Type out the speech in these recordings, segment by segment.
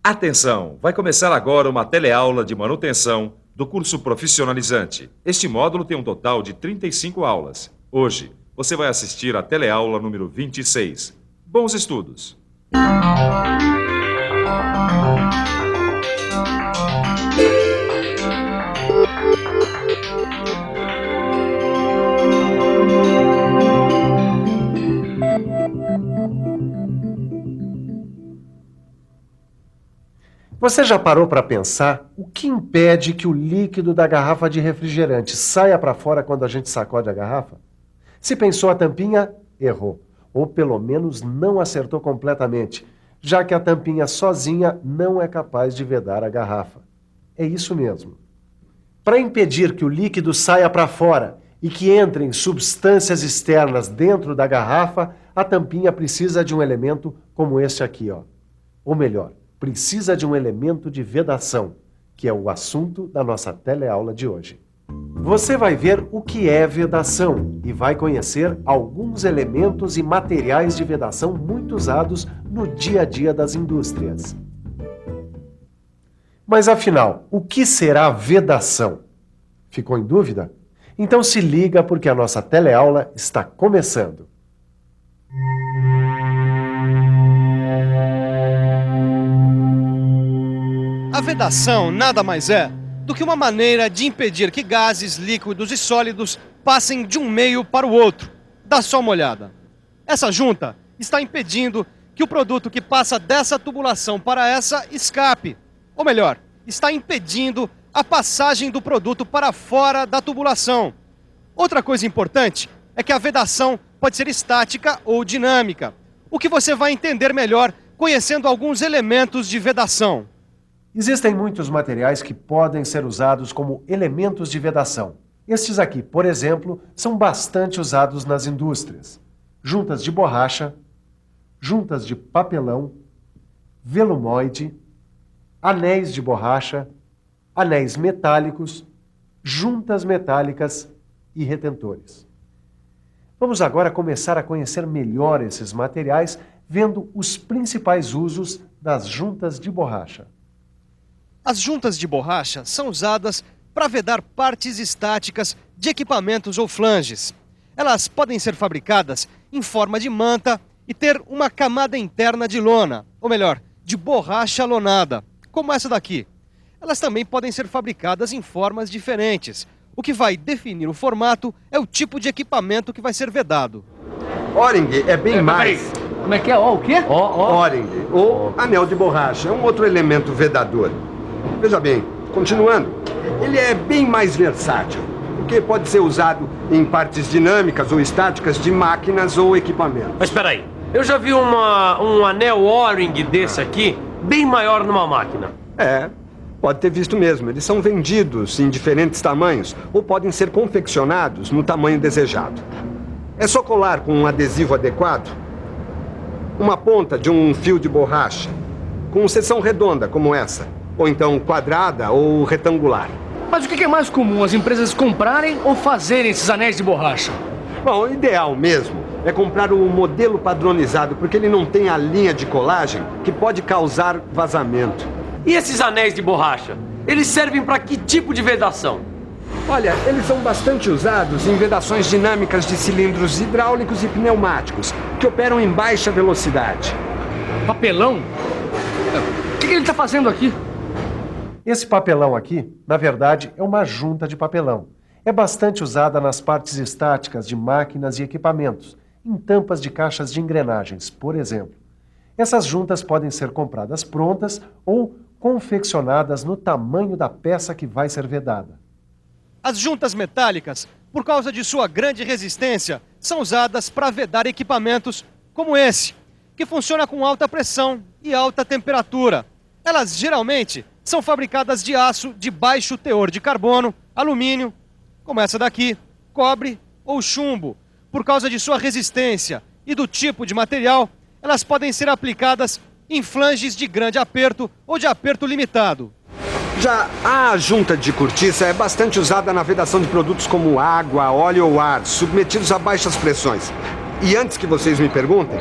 Atenção! Vai começar agora uma teleaula de manutenção do curso profissionalizante. Este módulo tem um total de 35 aulas. Hoje, você vai assistir a teleaula número 26. Bons estudos! Você já parou para pensar o que impede que o líquido da garrafa de refrigerante saia para fora quando a gente sacode a garrafa? Se pensou a tampinha, errou. Ou pelo menos não acertou completamente, já que a tampinha sozinha não é capaz de vedar a garrafa. É isso mesmo. Para impedir que o líquido saia para fora e que entrem substâncias externas dentro da garrafa, a tampinha precisa de um elemento como este aqui, ó. Ou melhor, precisa de um elemento de vedação, que é o assunto da nossa teleaula de hoje. Você vai ver o que é vedação e vai conhecer alguns elementos e materiais de vedação muito usados no dia a dia das indústrias. Mas afinal, o que será vedação? Ficou em dúvida? Então se liga porque a nossa teleaula está começando. A vedação nada mais é do que uma maneira de impedir que gases, líquidos e sólidos passem de um meio para o outro. Dá só uma olhada. Essa junta está impedindo que o produto que passa dessa tubulação para essa escape. Ou melhor, está impedindo a passagem do produto para fora da tubulação. Outra coisa importante é que a vedação pode ser estática ou dinâmica, o que você vai entender melhor conhecendo alguns elementos de vedação. Existem muitos materiais que podem ser usados como elementos de vedação. Estes aqui, por exemplo, são bastante usados nas indústrias. Juntas de borracha, juntas de papelão, velumoide, anéis de borracha, anéis metálicos, juntas metálicas e retentores. Vamos agora começar a conhecer melhor esses materiais, vendo os principais usos das juntas de borracha. As juntas de borracha são usadas para vedar partes estáticas de equipamentos ou flanges. Elas podem ser fabricadas em forma de manta e ter uma camada interna de lona, ou melhor, de borracha lonada, como essa daqui. Elas também podem ser fabricadas em formas diferentes. O que vai definir o formato é o tipo de equipamento que vai ser vedado. O-ring é bem mais. Como é que é? Ó, o quê? O-ring, ou anel de borracha, é um outro elemento vedador. Veja bem, continuando, ele é bem mais versátil, porque pode ser usado em partes dinâmicas ou estáticas de máquinas ou equipamentos. Mas espera aí, eu já vi um anel O-ring desse aqui, bem maior numa máquina. É, pode ter visto mesmo. Eles são vendidos em diferentes tamanhos ou podem ser confeccionados no tamanho desejado. É só colar com um adesivo adequado uma ponta de um fio de borracha com seção redonda como essa, ou então quadrada ou retangular. Mas o que é mais comum, as empresas comprarem ou fazerem esses anéis de borracha? Bom, o ideal mesmo é comprar o modelo padronizado, porque ele não tem a linha de colagem que pode causar vazamento. E esses anéis de borracha? Eles servem para que tipo de vedação? Olha, eles são bastante usados em vedações dinâmicas de cilindros hidráulicos e pneumáticos, que operam em baixa velocidade. Papelão? O que ele está fazendo aqui? Esse papelão aqui, na verdade, é uma junta de papelão. É bastante usada nas partes estáticas de máquinas e equipamentos, em tampas de caixas de engrenagens, por exemplo. Essas juntas podem ser compradas prontas ou confeccionadas no tamanho da peça que vai ser vedada. As juntas metálicas, por causa de sua grande resistência, são usadas para vedar equipamentos como esse, que funciona com alta pressão e alta temperatura. Elas geralmente são fabricadas de aço de baixo teor de carbono, alumínio, como essa daqui, cobre ou chumbo. Por causa de sua resistência e do tipo de material, elas podem ser aplicadas em flanges de grande aperto ou de aperto limitado. Já a junta de cortiça é bastante usada na vedação de produtos como água, óleo ou ar, submetidos a baixas pressões. E antes que vocês me perguntem,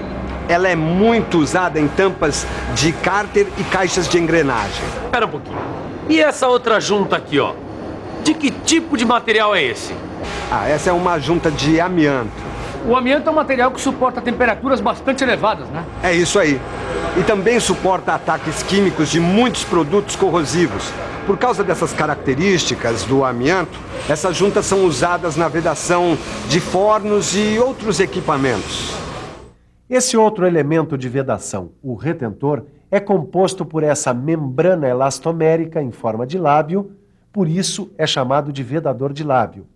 ela é muito usada em tampas de cárter e caixas de engrenagem. Espera um pouquinho. E essa outra junta aqui, ó? De que tipo de material é esse? Essa é uma junta de amianto. O amianto é um material que suporta temperaturas bastante elevadas, né? É isso aí. E também suporta ataques químicos de muitos produtos corrosivos. Por causa dessas características do amianto, essas juntas são usadas na vedação de fornos e outros equipamentos. Esse outro elemento de vedação, o retentor, é composto por essa membrana elastomérica em forma de lábio, por isso é chamado de vedador de lábio.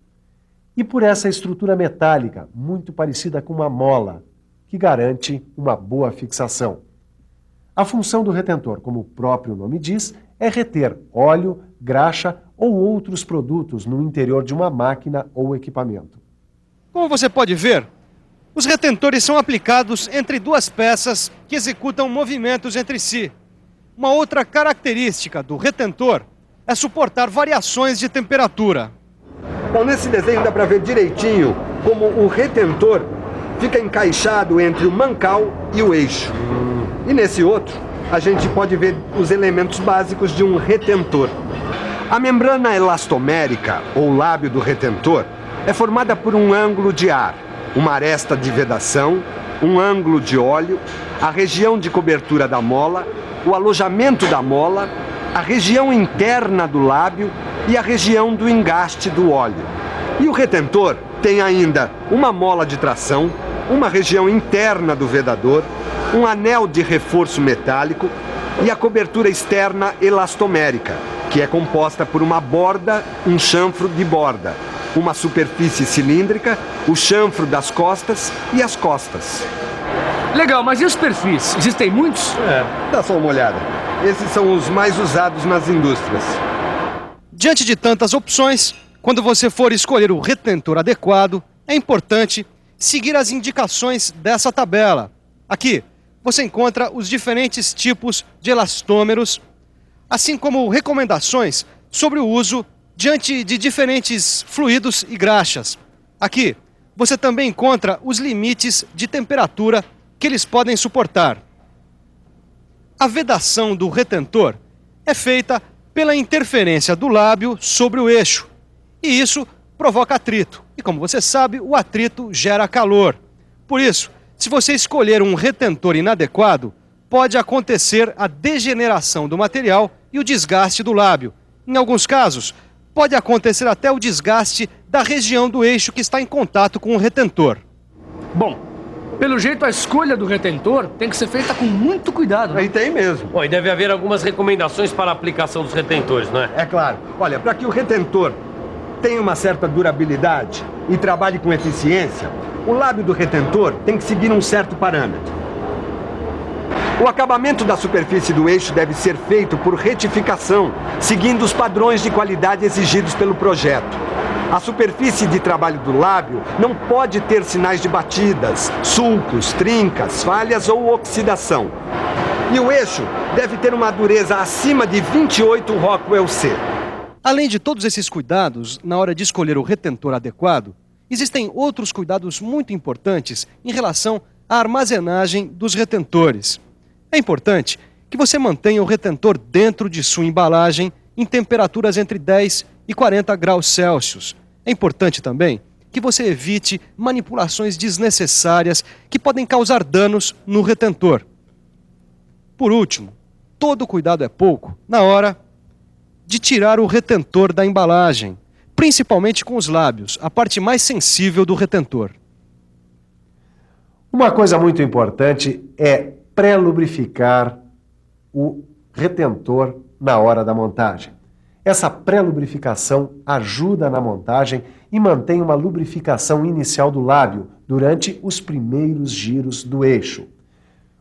E por essa estrutura metálica, muito parecida com uma mola, que garante uma boa fixação. A função do retentor, como o próprio nome diz, é reter óleo, graxa ou outros produtos no interior de uma máquina ou equipamento. Como você pode ver, os retentores são aplicados entre duas peças que executam movimentos entre si. Uma outra característica do retentor é suportar variações de temperatura. Então, nesse desenho dá para ver direitinho como o retentor fica encaixado entre o mancal e o eixo. E nesse outro, a gente pode ver os elementos básicos de um retentor. A membrana elastomérica, ou lábio do retentor, é formada por um ângulo de ar, uma aresta de vedação, um ângulo de óleo, a região de cobertura da mola, o alojamento da mola, a região interna do lábio e a região do engaste do óleo. E o retentor tem ainda uma mola de tração, uma região interna do vedador, um anel de reforço metálico e a cobertura externa elastomérica, que é composta por uma borda, um chanfro de borda, uma superfície cilíndrica, o chanfro das costas e as costas. Legal, mas e os perfis? Existem muitos? Dá só uma olhada. Esses são os mais usados nas indústrias. Diante de tantas opções, quando você for escolher o retentor adequado, é importante seguir as indicações dessa tabela. Aqui, você encontra os diferentes tipos de elastômeros, assim como recomendações sobre o uso diante de diferentes fluidos e graxas. Aqui, você também encontra os limites de temperatura que eles podem suportar. A vedação do retentor é feita pela interferência do lábio sobre o eixo, e isso provoca atrito. E como você sabe, o atrito gera calor. Por isso, se você escolher um retentor inadequado, pode acontecer a degeneração do material e o desgaste do lábio. Em alguns casos, pode acontecer até o desgaste da região do eixo que está em contato com o retentor. Bom, pelo jeito a escolha do retentor tem que ser feita com muito cuidado, né? Aí tem mesmo. Bom, e deve haver algumas recomendações para a aplicação dos retentores, não é? É claro. Olha, para que o retentor tenha uma certa durabilidade e trabalhe com eficiência, o lábio do retentor tem que seguir um certo parâmetro. O acabamento da superfície do eixo deve ser feito por retificação, seguindo os padrões de qualidade exigidos pelo projeto. A superfície de trabalho do lábio não pode ter sinais de batidas, sulcos, trincas, falhas ou oxidação. E o eixo deve ter uma dureza acima de 28 Rockwell C. Além de todos esses cuidados, na hora de escolher o retentor adequado, existem outros cuidados muito importantes em relação à armazenagem dos retentores. É importante que você mantenha o retentor dentro de sua embalagem em temperaturas entre 10 e 40 graus Celsius. É importante também que você evite manipulações desnecessárias que podem causar danos no retentor. Por último, todo cuidado é pouco na hora de tirar o retentor da embalagem, principalmente com os lábios, a parte mais sensível do retentor. Uma coisa muito importante é pré-lubrificar o retentor na hora da montagem. Essa pré-lubrificação ajuda na montagem e mantém uma lubrificação inicial do lábio durante os primeiros giros do eixo.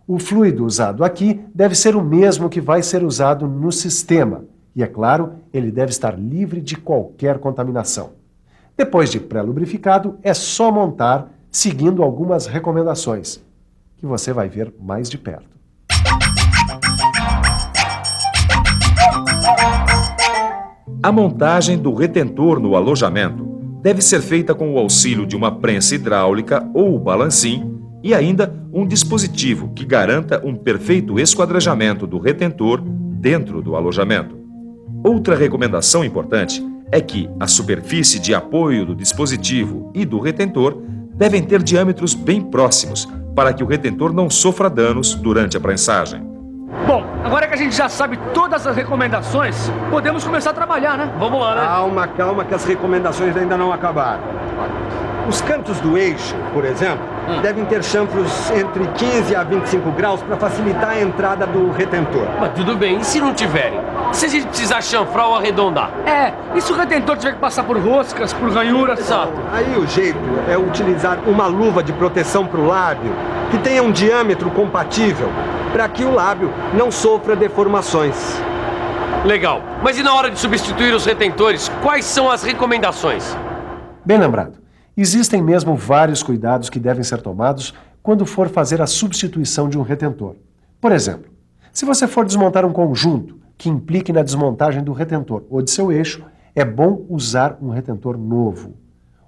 O fluido usado aqui deve ser o mesmo que vai ser usado no sistema. E, é claro, ele deve estar livre de qualquer contaminação. Depois de pré-lubrificado, é só montar seguindo algumas recomendações, que você vai ver mais de perto. A montagem do retentor no alojamento deve ser feita com o auxílio de uma prensa hidráulica ou balancim E ainda um dispositivo que garanta um perfeito esquadrejamento do retentor dentro do alojamento. Outra recomendação importante é que a superfície de apoio do dispositivo e do retentor devem ter diâmetros bem próximos para que o retentor não sofra danos durante a prensagem. Bom, agora que a gente já sabe todas as recomendações, podemos começar a trabalhar, né? Vamos lá, né? Calma, calma, que as recomendações ainda não acabaram. Os cantos do eixo, por exemplo, devem ter chanfros entre 15 a 25 graus para facilitar a entrada do retentor. Mas tudo bem, e se não tiverem? Se a gente precisar chanfrar ou arredondar? E se o retentor tiver que passar por roscas, por ranhuras? Exato. Aí o jeito é utilizar uma luva de proteção para o lábio que tenha um diâmetro compatível para que o lábio não sofra deformações. Legal. Mas e na hora de substituir os retentores, quais são as recomendações? Bem lembrado. Existem mesmo vários cuidados que devem ser tomados quando for fazer a substituição de um retentor. Por exemplo, se você for desmontar um conjunto que implique na desmontagem do retentor ou de seu eixo, é bom usar um retentor novo.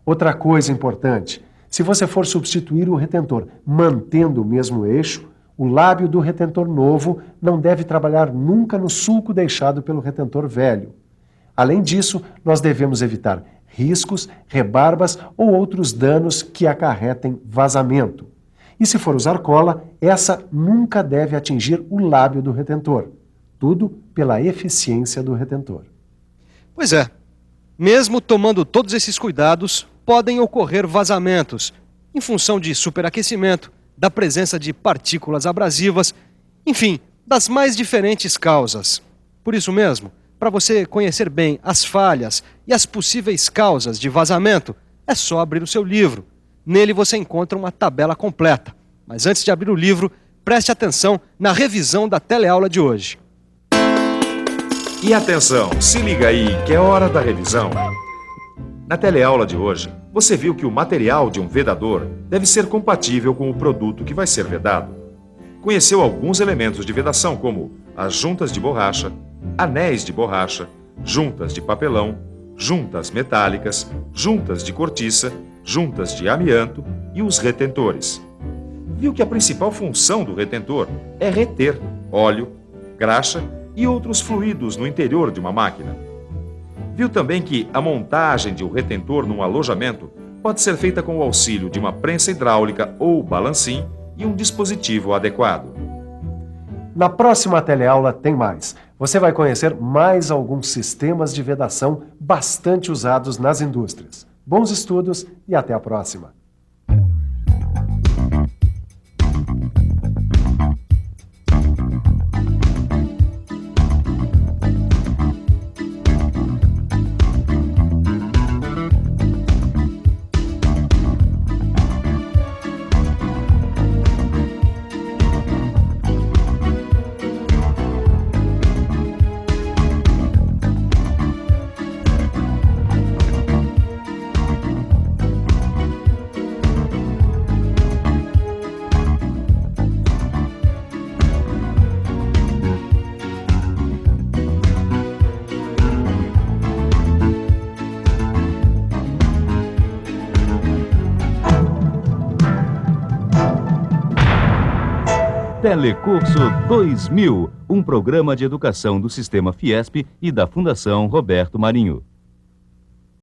Outra coisa importante, se você for substituir o retentor mantendo o mesmo eixo, o lábio do retentor novo não deve trabalhar nunca no sulco deixado pelo retentor velho. Além disso, nós devemos evitar riscos, rebarbas ou outros danos que acarretem vazamento. E se for usar cola, essa nunca deve atingir o lábio do retentor. Tudo pela eficiência do retentor. Pois é, mesmo tomando todos esses cuidados, podem ocorrer vazamentos, em função de superaquecimento, da presença de partículas abrasivas, enfim, das mais diferentes causas. Por isso mesmo, para você conhecer bem as falhas e as possíveis causas de vazamento, é só abrir o seu livro. Nele você encontra uma tabela completa. Mas antes de abrir o livro, preste atenção na revisão da teleaula de hoje. E atenção, se liga aí que é hora da revisão. Na teleaula de hoje, você viu que o material de um vedador deve ser compatível com o produto que vai ser vedado. Conheceu alguns elementos de vedação como as juntas de borracha, anéis de borracha, juntas de papelão, juntas metálicas, juntas de cortiça, juntas de amianto e os retentores. Viu que a principal função do retentor é reter óleo, graxa e outros fluidos no interior de uma máquina. Viu também que a montagem de um retentor num alojamento pode ser feita com o auxílio de uma prensa hidráulica ou balancim e um dispositivo adequado. Na próxima teleaula tem mais. Você vai conhecer mais alguns sistemas de vedação bastante usados nas indústrias. Bons estudos e até a próxima! Telecurso 2000, um programa de educação do Sistema Fiesp e da Fundação Roberto Marinho.